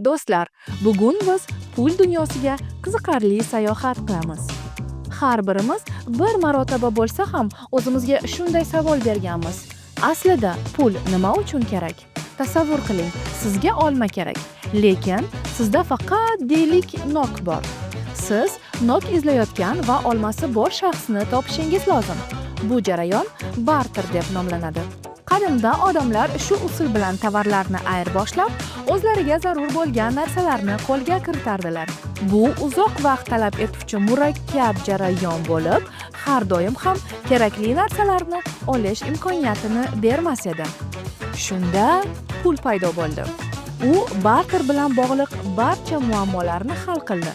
Do'stlar, bugun biz pul dunyosiga qiziqarli sayohat qilamiz. Har birimiz bir marotaba bo'lsa ham o'zimizga shunday savol berganmiz. Aslida pul nima uchun kerak? Tasavvur qiling, sizga olma kerak, lekin sizda faqat deylik nok bor. Siz nok izlayotgan va olmasi bor shaxsni topishingiz lozim. Bu jarayon barter deb nomlanadi. Qadimda odamlar shu usul bilan tovarlarni ayirboshlab, o'zlariga zarur bo'lgan narsalarni qo'lga kiritardilar. Bu uzoq vaqt talab etuvchi murakkab jarayon bo'lib, har doim ham kerakli narsalarni olish imkoniyatini bermas edi. Shunda pul paydo bo'ldi. U barter bilan bog'liq barcha muammolarni hal qildi.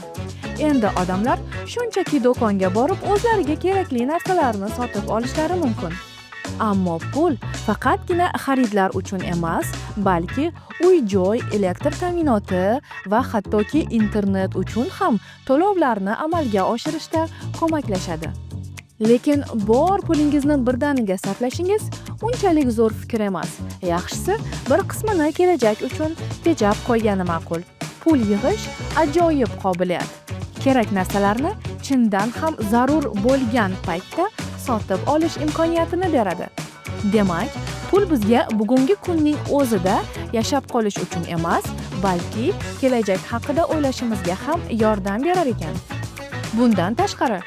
Endi odamlar shunchaki do'konga borib, o'zlariga kerakli narsalarni sotib olishlari mumkin. Ammo pul faqatgina xaridlar uchun emas, balki uy-joy, elektr ta'minoti va hattoki internet uchun ham to'lovlarni amalga oshirishda ko'maklashadi. Lekin bor pulingizni birdaniga sarflashingiz unchalik zo'r fikr emas. Yaxshisi, bir qismini kelajak uchun tejab qo'ygani ma'qul. Pul yig'ish ajoyib qobiliyat. Kerak narsalarni chindan ham zarur bo'lgan paytda sotib olish imkoniyatini beradi. Demak, pul bizga bugungi kunning o'zida yashab qolish uchun emas, balki kelajak haqida o'ylashimizga ham yordam berar ekan. Bundan tashqari,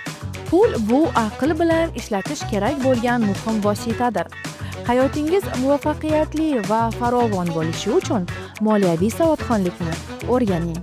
pul bu aql bilan ishlatish kerak bo'lgan muhim vositadir. Hayotingiz muvaffaqiyatli va farovon bo'lishi uchun moliyaviy savodxonlikni o'rganing.